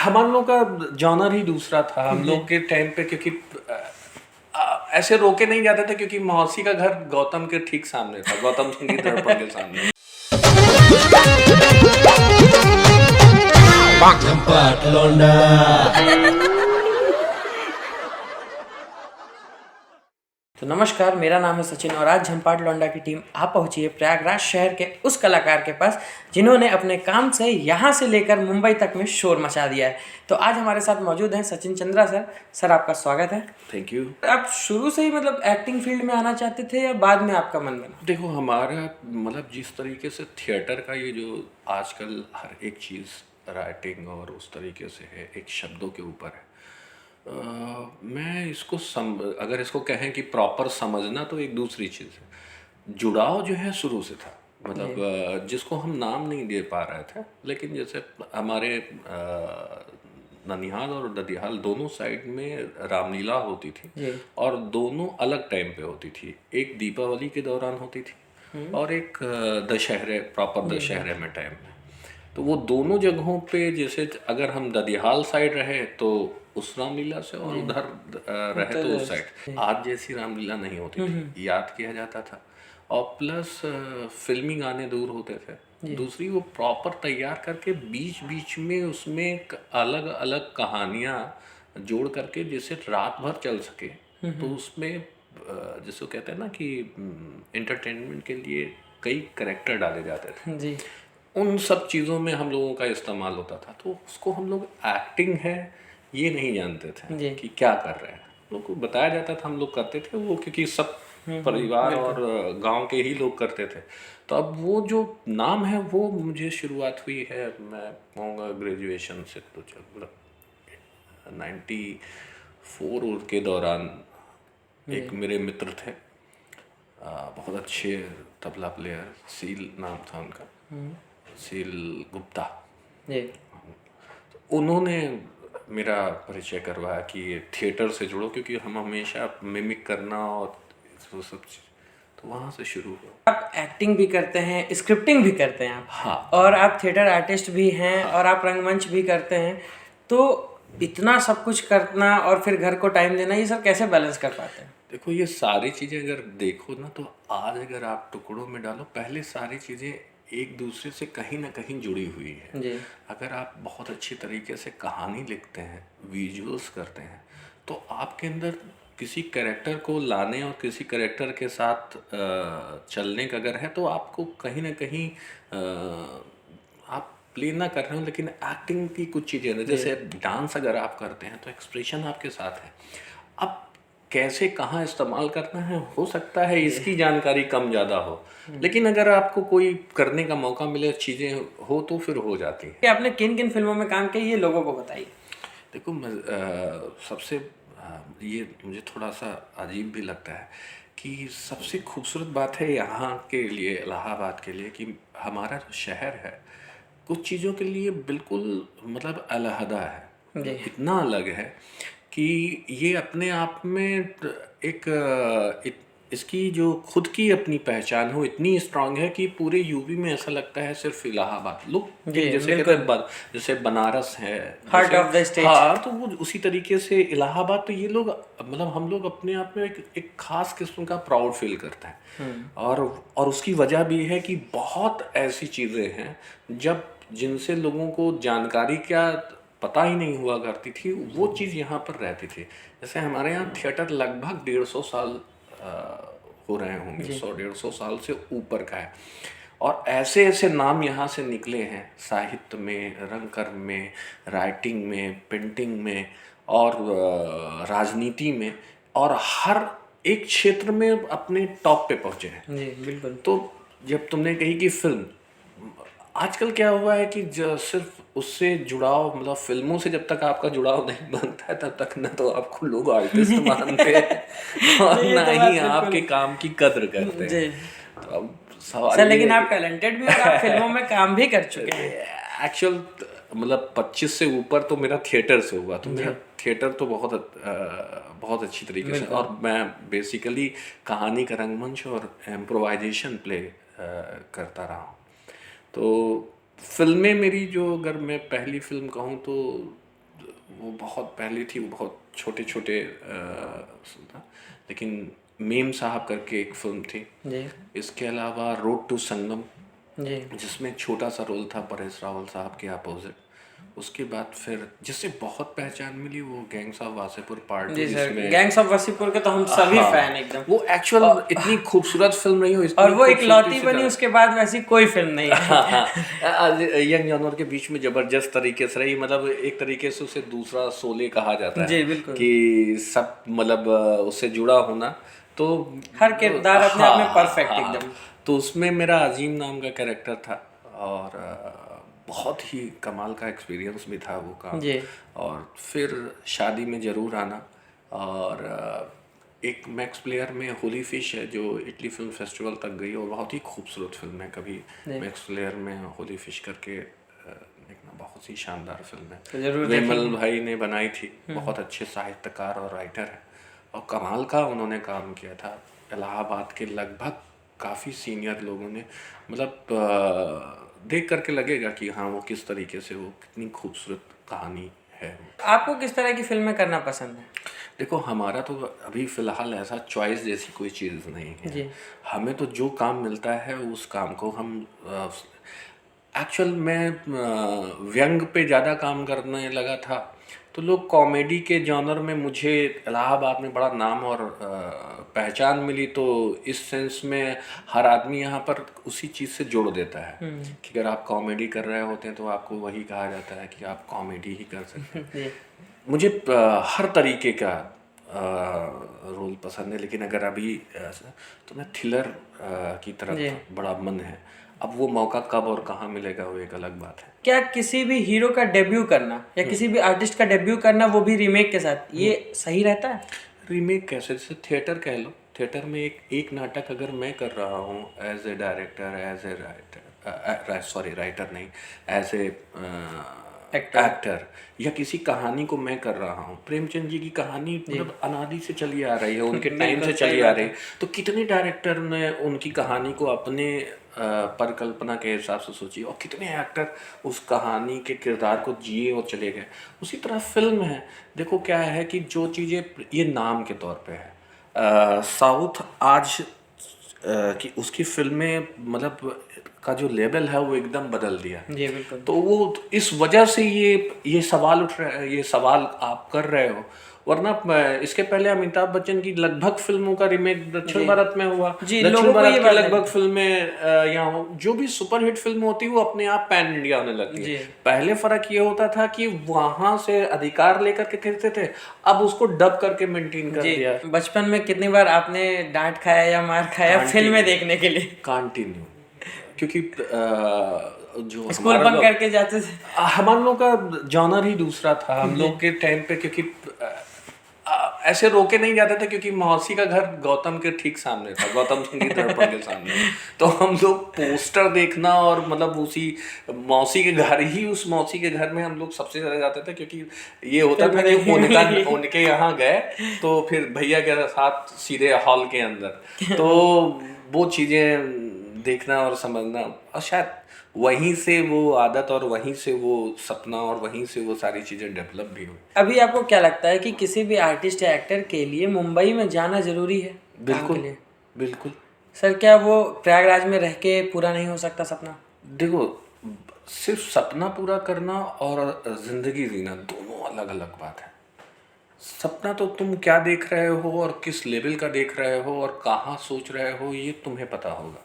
हम लोग का जॉनर ही दूसरा था हम लोग के टाइम पे, क्योंकि ऐसे रोके नहीं जाते थे क्योंकि मौसी का घर गौतम के ठीक सामने था, गौतम संगीत दर्पण के सामने। झंपाट लौंडा। तो नमस्कार, मेरा नाम है सचिन और आज झंपाट लौंडा की टीम आ पहुंची है प्रयागराज शहर के उस कलाकार के पास जिन्होंने अपने काम से यहाँ से लेकर मुंबई तक में शोर मचा दिया है। तो आज हमारे साथ मौजूद हैं सचिन चंद्रा सर। सर, आपका स्वागत है। Thank you. आप शुरू से ही एक्टिंग फील्ड में आना चाहते थे या बाद में आपका मन बना? देखो, हमारा जिस तरीके से थिएटर का ये जो आजकल हर एक चीज़ राइटिंग और उस तरीके से है, एक शब्दों के ऊपर है। मैं इसको अगर इसको कहें कि प्रॉपर समझना तो एक दूसरी चीज़ है। जुड़ाव जो है शुरू से था, जिसको हम नाम नहीं दे पा रहे थे, लेकिन जैसे हमारे ननिहाल और ददियाल दोनों साइड में रामलीला होती थी और दोनों अलग टाइम पे होती थी। एक दीपावली के दौरान होती थी और एक प्रॉपर दशहरे में टाइम में। तो वो दोनों जगहों पे, जैसे अगर हम ददियाल साइड रहे तो उस रामलीला से और उधर रहे तो उस साइड, आज जैसी रामलीला नहीं होती थी, याद किया जाता था। और प्लस फिल्मी गाने दूर होते थे। दूसरी, वो प्रॉपर तैयार करके बीच बीच में उसमें अलग अलग कहानियाँ जोड़ करके जैसे रात भर चल सके। तो उसमें जैसे कहते हैं ना कि एंटरटेनमेंट के लिए कई कैरेक्टर डाले जाते थे जी। उन सब चीज़ों में हम लोगों का इस्तेमाल होता था। तो उसको हम लोग एक्टिंग है ये नहीं जानते थे कि क्या कर रहे हैं। लोग को बताया जाता था, हम लोग करते थे वो, क्योंकि सब परिवार और गांव के ही लोग करते थे। तो अब वो जो नाम है वो मुझे शुरुआत हुई है, मैं कहूँगा ग्रेजुएशन से, तो 94 के दौरान एक मेरे मित्र थे, बहुत अच्छे तबला प्लेयर, सील नाम था उनका, सील गुप्ता। तो उन्होंने मेरा परिचय करवाया कि ये थिएटर से जुड़ो, क्योंकि हम हमेशा मिमिक करना और वो सब चीज़, तो वहाँ से शुरू हुआ। आप एक्टिंग भी करते हैं, स्क्रिप्टिंग भी करते हैं आप। हाँ। और आप थिएटर आर्टिस्ट भी हैं। और आप रंगमंच भी करते हैं। तो इतना सब कुछ करना और फिर घर को टाइम देना, ये सब कैसे बैलेंस कर पाते हैं? देखो, ये सारी चीज़ें अगर देखो ना, तो आज अगर आप टुकड़ों में डालो, पहले सारी चीज़ें एक दूसरे से कहीं ना कहीं जुड़ी हुई है जी। अगर आप बहुत अच्छी तरीके से कहानी लिखते हैं, विजुअल्स करते हैं, तो आपके अंदर किसी कैरेक्टर को लाने और किसी कैरेक्टर के साथ चलने का अगर है, तो आपको कहीं ना कहीं आप प्ले ना कर रहे हो, लेकिन एक्टिंग की कुछ चीज़ें हैं। जैसे डांस अगर आप करते हैं तो एक्सप्रेशन आपके साथ है। अब कैसे कहाँ इस्तेमाल करना है, हो सकता है इसकी जानकारी कम ज़्यादा हो, लेकिन अगर आपको कोई करने का मौका मिले, चीज़ें हो तो फिर हो जाती हैं। कि आपने किन किन फिल्मों में काम किया, ये लोगों को बताइए। देखो, सबसे ये मुझे थोड़ा सा अजीब भी लगता है कि सबसे खूबसूरत बात है यहाँ के लिए, इलाहाबाद के लिए, कि हमारा जो शहर है कुछ चीज़ों के लिए बिल्कुल अलहदा है, इतना अलग है कि ये अपने आप में इसकी जो खुद की अपनी पहचान हो इतनी स्ट्रांग है कि पूरे यूपी में ऐसा लगता है सिर्फ इलाहाबाद लोग, जैसे कहते हैं जैसे बनारस है हार्ट ऑफ द स्टेट। हाँ, तो वो उसी तरीके से इलाहाबाद, तो ये लोग हम लोग अपने आप में एक खास किस्म का प्राउड फील करते हैं। और उसकी वजह भी है कि बहुत ऐसी चीज़ें हैं जब जिनसे लोगों को जानकारी क्या पता ही नहीं हुआ करती थी, वो चीज़ यहाँ पर रहती थी। जैसे हमारे यहाँ थिएटर लगभग 150 साल हो रहे होंगे, 100-150 साल से ऊपर का है। और ऐसे ऐसे नाम यहाँ से निकले हैं, साहित्य में, रंगकर्म में, राइटिंग में, पेंटिंग में और राजनीति में, और हर एक क्षेत्र में अपने टॉप पे पहुँचे हैं। जी बिल्कुल। तो जब तुमने कही कि फिल्म, आजकल क्या हुआ है कि सिर्फ उससे जुड़ाव, फिल्मों से जब तक आपका जुड़ाव नहीं बनता है तब तक ना तो आपको लोग आर्टिस्ट मानते हैं और ना ही आपके काम की कद्र करते हैं। तो अब सवाल सर, लेकिन आप टैलेंटेड भी और आप फिल्मों में काम भी कर चुके हैं। एक्चुअल 25 से ऊपर तो मेरा थिएटर से हुआ, तो मेरा थिएटर तो बहुत अच्छी तरीके से, और मैं बेसिकली कहानी का रंगमंच और इम्प्रोवाइजेशन प्ले करता रहा हूँ। तो फिल्में मेरी जो, अगर मैं पहली फिल्म कहूँ तो वो बहुत पहले थी, वो बहुत छोटे छोटे था, लेकिन मेम साहब करके एक फिल्म थी जी इसके अलावा रोड टू संगम, जी जिसमें छोटा सा रोल था परेश रावल साहब के अपोजिट। उसके बाद फिर जिससे बहुत पहचान मिली वो गैंग्स ऑफ वासेपुर पार्ट 2, जी सर, जिसमें गैंग्स ऑफ वासेपुर के तो हम सभी हाँ, फैन एकदम। वो एक्चुअल इतनी खूबसूरत फिल्म नहीं हो, और वो एक लौती बनी, उसके बाद वैसी कोई फिल्म नहीं है। यंग जानवर के बीच में जबरदस्त तरीके से रही, मतलब एक तरीके से उसे दूसरा शोले कहा जाता है जी बिल्कुल, कि सब मतलब उससे जुड़ा होना, तो हर किरदार अपने आप में परफेक्ट हाँ, एकदम। तो उसमें मेरा अजीम नाम का कैरेक्टर था और बहुत ही कमाल का एक्सपीरियंस भी था वो काम। जी और फिर शादी में ज़रूर आना, और एक मैक्स प्लेयर में होली फिश है जो इटली फिल्म फेस्टिवल तक गई और बहुत ही खूबसूरत फिल्म है, कभी मैक्स प्लेयर में होली फिश करके देखना, बहुत ही शानदार फिल्म है। जरूर वेमल भाई ने बनाई थी, बहुत अच्छे साहित्यकार और राइटर हैं और कमाल का उन्होंने काम किया था। इलाहाबाद के लगभग काफ़ी सीनियर लोगों ने, मतलब देख करके लगेगा कि हाँ वो किस तरीके से, वो कितनी खूबसूरत कहानी है। आपको किस तरह की फिल्में करना पसंद है? देखो हमारा तो अभी फ़िलहाल ऐसा चॉइस जैसी कोई चीज़ नहीं है जी हमें तो जो काम मिलता है उस काम को हम एक्चुअल में व्यंग पे ज़्यादा काम करने लगा था, तो लोग कॉमेडी के जॉनर में, मुझे इलाहाबाद में बड़ा नाम और पहचान मिली, तो इस सेंस में हर आदमी यहाँ पर उसी चीज़ से जोड़ देता है कि अगर आप कॉमेडी कर रहे होते हैं तो आपको वही कहा जाता है कि आप कॉमेडी ही कर सकते हैं। जी मुझे हर तरीके का रोल पसंद है, लेकिन अगर अभी तो मैं थ्रिलर की जी। तरफ बड़ा मन है। अब वो मौका कब और कहाँ मिलेगा वो एक अलग बात है। क्या किसी भी हीरो का डेब्यू करना या किसी भी आर्टिस्ट का डेब्यू करना, वो भी रीमेक के साथ, ये सही रहता है? रीमेक कैसे, जैसे थिएटर कह लो, थिएटर में एक नाटक अगर मैं कर रहा हूँ as a director, as a writer, sorry writer नहीं, एज ए एक्टर, या किसी कहानी को मैं कर रहा हूँ, प्रेमचंद जी की कहानी मतलब अनादि से चली आ रही है, उनके टाइम से चली आ रही है, तो कितने डायरेक्टर ने उनकी कहानी को अपने परिकल्पना के हिसाब से सोची, और कितने एक्टर उस कहानी के किरदार को जिए और चले गए। उसी तरह फिल्म है, देखो क्या है कि जो चीज़ें ये नाम के तौर पे है, साउथ आज कि उसकी फिल्में मतलब का जो लेवल है वो एकदम बदल दिया। जी बिल्कुल। तो वो इस वजह से ये सवाल उठ रहा है, ये सवाल आप कर रहे हो, वरना इसके पहले अमिताभ बच्चन की लगभग फिल्मों का रीमेक दक्षिण भारत में हुआ। जी, दक्षिण लोगों को भारत ये की बात लगभग फिल्में यहाँ जो भी सुपरहिट फिल्म होती है वो अपने आप पैन इंडिया होने लगती जी। है। पहले फर्क ये होता था कि वहां से अधिकार लेकर के करते थे, अब उसको डब करके मेंटेन कर जी दिया। बचपन में कितनी बार आपने डांट खाया या मार खाया फिल्में देखने के लिए? कंटिन्यू, क्योंकि जो स्कूल बंक करके जाते थे। हमारे लोग का जॉनर ही दूसरा था हम लोग के टाइम पे, क्योंकि ऐसे रोके नहीं जाते थे, क्योंकि मौसी का घर गौतम के ठीक सामने था, गौतम संगीत दर्पण के सामने। तो हम लोग पोस्टर देखना और मतलब उसी मौसी के घर ही, उस मौसी के घर में हम लोग सबसे ज़्यादा जाते थे, क्योंकि ये होता था कि उनके यहाँ गए तो फिर भैया के साथ सीधे हॉल के अंदर, तो वो चीज़ें देखना और समझना, और शायद वहीं से वो आदत और वहीं से वो सपना और वहीं से वो सारी चीज़ें डेवलप भी हुई। अभी आपको क्या लगता है कि किसी भी आर्टिस्ट या एक्टर के लिए मुंबई में जाना जरूरी है? बिल्कुल के लिए? बिल्कुल। सर क्या वो प्रयागराज में रह के पूरा नहीं हो सकता सपना? देखो सिर्फ सपना पूरा करना और जिंदगी जीना दोनों अलग अलग बात है। सपना तो तुम क्या देख रहे हो और किस लेवल का देख रहे हो और कहाँ सोच रहे हो ये तुम्हें पता होगा,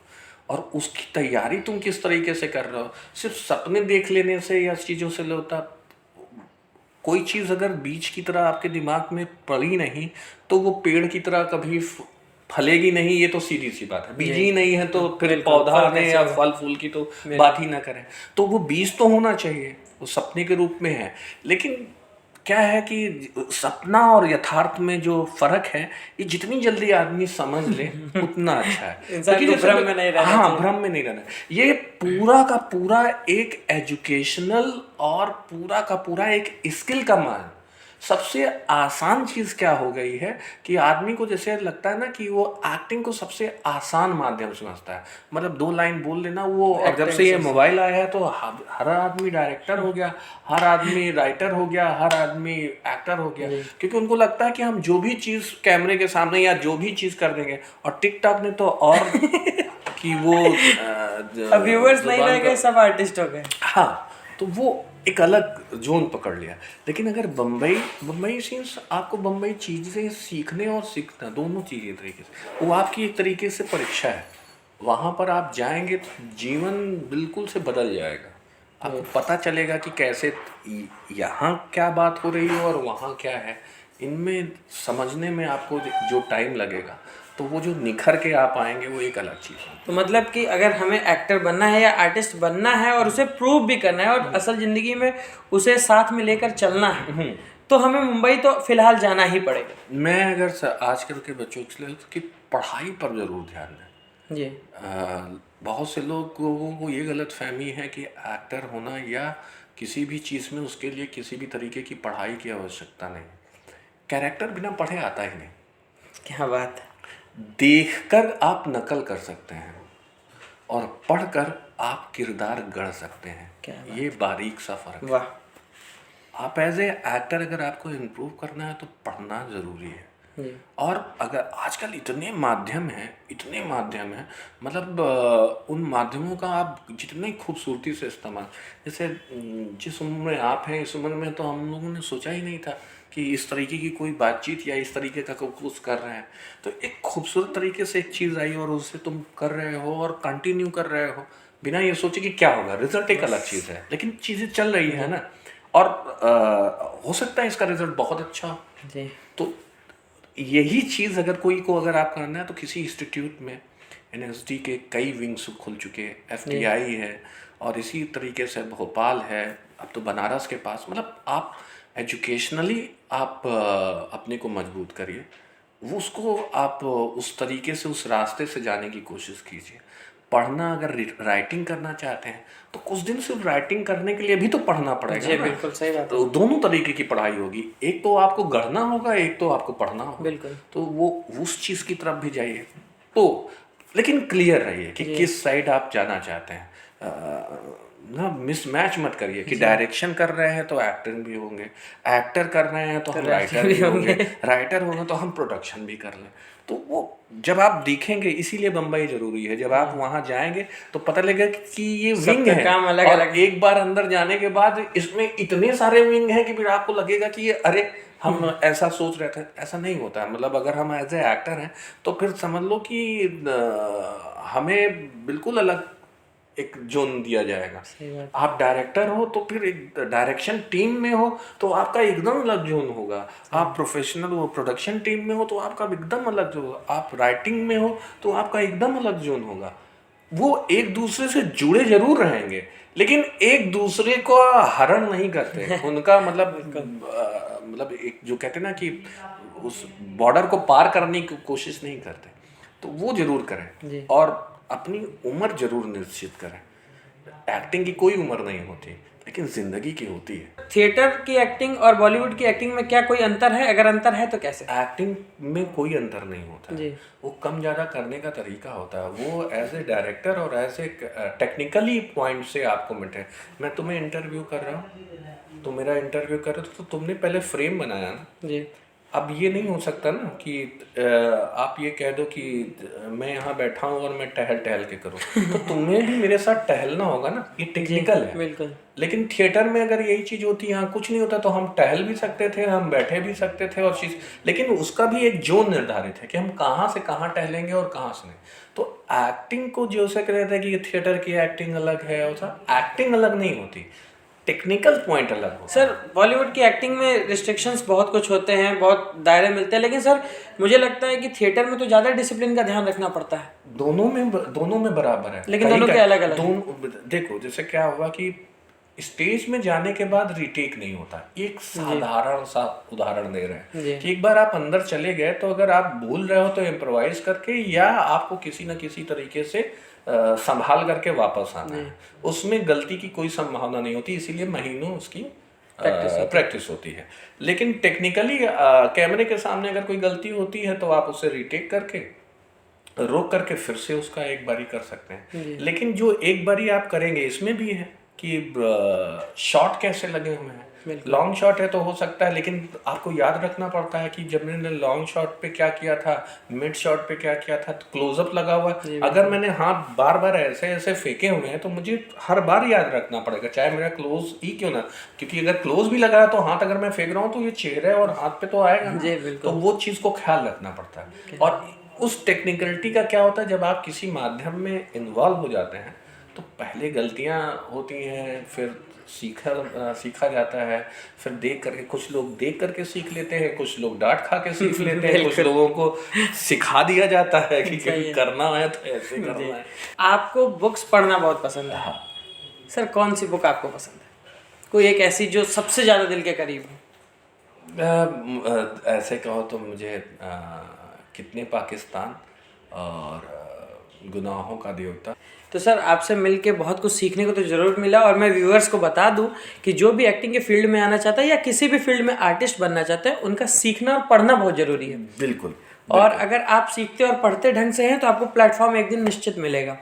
और उसकी तैयारी तुम किस तरीके से कर रहे हो। सिर्फ सपने देख लेने से या चीज़ों से होता, कोई चीज़ अगर बीज की तरह आपके दिमाग में पड़ी नहीं तो वो पेड़ की तरह कभी फलेगी नहीं, ये तो सीधी सी बात है। बीज ही नहीं है तो फिर पौधा ने या फल फूल की तो बात ही ना करें। तो वो बीज तो होना चाहिए, वो सपने के रूप में है, लेकिन क्या है कि सपना और यथार्थ में जो फर्क है ये जितनी जल्दी आदमी समझ ले उतना अच्छा है। इंसान को भ्रम में नहीं रहना चाहिए। हाँ, भ्रम में नहीं रहना। ये पूरा का पूरा एक एजुकेशनल और पूरा का पूरा एक स्किल का मान। सबसे आसान चीज क्या हो गई है कि आदमी को जैसे लगता है ना कि वो एक्टिंग को सबसे आसान माध्यम समझता है। मतलब 2 लाइन बोल लेना वो, और जब से ये मोबाइल आया है तो हर आदमी डायरेक्टर हो गया, हर आदमी राइटर हो गया, हर आदमी एक्टर हो गया, क्योंकि उनको लगता है कि हम जो भी चीज कैमरे के सामने या जो भी चीज कर देंगे। और टिकटॉक ने तो और कि वो व्यूअर्स नहीं रह गए, सब आर्टिस्ट हो गए। हाँ, तो वो एक अलग जोन पकड़ लिया। लेकिन अगर बम्बई सीन्स, आपको बम्बई चीज़ें सीखने और सीखना दोनों चीज़ें तरीके से, वो आपकी एक तरीके से परीक्षा है। वहाँ पर आप जाएंगे तो जीवन बिल्कुल से बदल जाएगा। आपको पता चलेगा कि कैसे यहाँ क्या बात हो रही है और वहाँ क्या है। इनमें समझने में आपको जो टाइम लगेगा, तो वो जो निखर के आप आएंगे वो एक अलग चीज़ है। तो मतलब कि अगर हमें एक्टर बनना है या आर्टिस्ट बनना है और उसे प्रूव भी करना है और असल ज़िंदगी में उसे साथ में लेकर चलना है, तो हमें मुंबई तो फिलहाल जाना ही पड़ेगा। मैं अगर आजकल के बच्चों की पढ़ाई पर ज़रूर ध्यान दें। जी। बहुत से लोगों को ये गलत फहमी है कि एक्टर होना या किसी भी चीज़ में उसके लिए किसी भी तरीके की पढ़ाई की आवश्यकता नहीं। कैरेक्टर बिना पढ़े आता ही नहीं। क्या बात है। देखकर आप नकल कर सकते हैं और पढ़कर आप किरदार गढ़ सकते हैं। ये बारीक सा फर्क है। वाह। आप एज ए एक्टर अगर आपको इम्प्रूव करना है तो पढ़ना ज़रूरी है। और अगर आजकल इतने माध्यम हैं, मतलब उन माध्यमों का आप जितने खूबसूरती से इस्तेमाल, जैसे जिस उम्र में आप हैं, इस उम्र में तो हम लोगों ने सोचा ही नहीं था कि इस तरीके की कोई बातचीत या इस तरीके का कुछ कर रहे हैं। तो एक खूबसूरत तरीके से एक चीज़ आई और उससे तुम कर रहे हो और कंटिन्यू कर रहे हो बिना ये सोचे कि क्या होगा। रिजल्ट एक अलग चीज़ है, लेकिन चीज़ें चल रही है ना। और हो सकता है इसका रिजल्ट बहुत अच्छा हो। जी। तो यही चीज़ अगर आप करना है तो किसी इंस्टीट्यूट में NSD के कई विंग्स खुल चुके हैं, FTI है, और इसी तरीके से भोपाल है, अब तो बनारस के पास। मतलब आप एजुकेशनली आप अपने को मजबूत करिए, वो उसको आप उस तरीके से उस रास्ते से जाने की कोशिश कीजिए। पढ़ना, अगर राइटिंग करना चाहते हैं तो कुछ दिन सिर्फ राइटिंग करने के लिए भी तो पढ़ना पड़ेगा जी, ना। बिल्कुल सही बात है। तो दोनों तरीके की पढ़ाई होगी, एक तो आपको गढ़ना होगा, एक तो आपको पढ़ना होगा। बिल्कुल। तो वो उस चीज़ की तरफ भी जाइए, तो लेकिन क्लियर रहिए कि किस साइड आप जाना चाहते हैं। ना मिसमैच मत करिए कि डायरेक्शन कर रहे हैं तो एक्टर भी होंगे, एक्टर कर रहे हैं तो हम राइटर भी होंगे, राइटर होंगे तो हम प्रोडक्शन भी कर लें। तो वो जब आप देखेंगे, इसीलिए बम्बई जरूरी है। जब आप वहाँ जाएंगे तो पता लगेगा कि ये विंग है, काम अलग और अलग। एक बार अंदर जाने के बाद इसमें इतने सारे विंग हैं कि फिर आपको लगेगा कि ये अरे हम ऐसा सोच रहे थे। ऐसा नहीं होता है। मतलब अगर हम एज ए एक्टर हैं तो फिर समझ लो कि हमें बिल्कुल अलग एक जोन दिया जाएगा। आप डायरेक्टर हो तो फिर एक डायरेक्शन टीम में हो तो आपका एकदम अलग जोन होगा। आप प्रोफेशनल हो, प्रोडक्शन टीम में हो तो आपका एकदम अलग जोन होगा। आप राइटिंग में हो तो आपका एकदम अलग जोन होगा। वो एक दूसरे से जुड़े जरूर रहेंगे, लेकिन एक दूसरे को हरण नहीं करते। उनका मतलब एक जो कहते हैं ना कि उस बॉर्डर को पार करने की कोशिश नहीं करते। तो वो जरूर करें और अपनी उम्र जरूर निश्चित करें। एक्टिंग की कोई उम्र नहीं होती, लेकिन जिंदगी की होती है। थिएटर की एक्टिंग और बॉलीवुड की एक्टिंग में क्या कोई अंतर है? अगर अंतर है तो कैसे? एक्टिंग में कोई अंतर नहीं होता है। वो कम ज़्यादा करने का तरीका होता है। वो एज ए डायरेक्टर और एज ए टेक्निकली पॉइंट से आपको मिटे। मैं तुम्हें इंटरव्यू कर रहा हूँ, तो मेरा इंटरव्यू कर रहे हो तो तुमने पहले फ्रेम बनाया ना जी। अब ये नहीं हो सकता ना कि आप ये कह दो कि मैं यहाँ बैठा हूँ और मैं टहल के करूँ। तो तुम्हें भी मेरे साथ टहलना होगा ना। ये टेक्निकल है। बिल्कुल। लेकिन थिएटर में अगर यही चीज़ होती, यहाँ कुछ नहीं होता, तो हम टहल भी सकते थे, हम बैठे भी सकते थे और चीज़, लेकिन उसका भी एक जोन निर्धारित है कि हम कहाँ से कहाँ टहलेंगे और कहाँ से नहीं। तो एक्टिंग को जो से कहते हैं कि ये थिएटर की एक्टिंग अलग है, और एक्टिंग अलग नहीं होती, टेक्निकल पॉइंट अलग होता है। सर बॉलीवुड की एक्टिंग में रिस्ट्रिक्शंस बहुत कुछ होते हैं, बहुत दायरे मिलते हैं, लेकिन सर मुझे लगता है कि थिएटर में तो ज़्यादा डिसिप्लिन का ध्यान रखना पड़ता है। दोनों में बराबर है, लेकिन दोनों के अलग अलग। देखो जैसे क्या हुआ कि स्टेज में जाने के बाद रिटेक नहीं होता। एक साधारण सा उदाहरण दे रहे हैं कि एक बार आप अंदर चले गए तो अगर आप भूल रहे हो तो इम्प्रोवाइज करके या आपको किसी न किसी तरीके से संभाल करके वापस आना है। उसमें गलती की कोई संभावना नहीं होती, इसीलिए महीनों उसकी प्रैक्टिस होती है। लेकिन टेक्निकली कैमरे के सामने अगर कोई गलती होती है तो आप उसे रीटेक करके रोक करके फिर से उसका एक बारी कर सकते हैं। लेकिन जो एक बारी आप करेंगे इसमें भी है कि शॉट कैसे लगे हुए हैं। लॉन्ग शॉट है तो हो सकता है, लेकिन आपको याद रखना पड़ता है कि जब मैंने लॉन्ग शॉट पे क्या किया था, मिड शॉट पे क्या किया था, तो क्लोजअप लगा हुआ है। अगर मैंने हाथ बार बार ऐसे ऐसे फेंके हुए हैं तो मुझे हर बार याद रखना पड़ेगा, चाहे मेरा क्लोज ही क्यों ना, क्योंकि अगर क्लोज भी लगा है तो हाथ अगर मैं फेंक रहा हूँ तो ये चेहरे और हाथ पे तो आएगा ना, तो वो चीज़ को ख्याल रखना पड़ता है। और उस टेक्निकलिटी का क्या होता है, जब आप किसी माध्यम में इन्वॉल्व हो जाते हैं तो पहले गलतियां होती हैं, फिर सीखा जाता है, फिर देख करके, कुछ लोग देख करके सीख लेते हैं, कुछ लोग डांट खा के सीख लेते हैं, कुछ लोगों को सिखा दिया जाता है कि करना है तो ऐसे करना है। आपको बुक्स पढ़ना बहुत पसंद है। हाँ। सर कौन सी बुक आपको पसंद है, कोई एक ऐसी जो सबसे ज़्यादा दिल के करीब हो? ऐसे कहो तो मुझे कितने पाकिस्तान और गुनाहों का देवता। तो सर आपसे मिलके बहुत कुछ सीखने को तो ज़रूर मिला, और मैं व्यूअर्स को बता दूं कि जो भी एक्टिंग के फील्ड में आना चाहता है या किसी भी फील्ड में आर्टिस्ट बनना चाहता है, उनका सीखना और पढ़ना बहुत ज़रूरी है। बिल्कुल। और अगर आप सीखते और पढ़ते ढंग से हैं तो आपको प्लेटफॉर्म एक दिन निश्चित मिलेगा।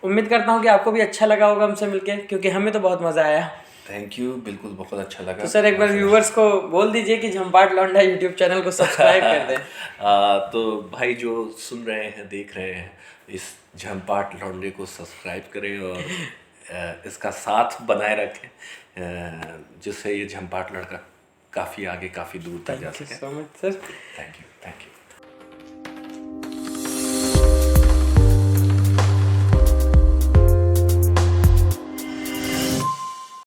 उम्मीद करता हूँ कि आपको भी अच्छा लगा होगा हमसे मिलके, क्योंकि हमें तो बहुत मज़ा आया। थैंक यू, बिल्कुल बहुत अच्छा लगा। तो सर एक बार व्यूअर्स को बोल दीजिए कि झंपाट लौंडा यूट्यूब चैनल को सब्सक्राइब कर दें। तो भाई जो सुन रहे हैं, देख रहे हैं, इस झंपाट लौंडे को सब्सक्राइब करें और इसका साथ बनाए रखें, जिससे ये झंपाट लड़का काफ़ी आगे, काफ़ी दूर तक जा सके। Thank you so much sir. Thank you.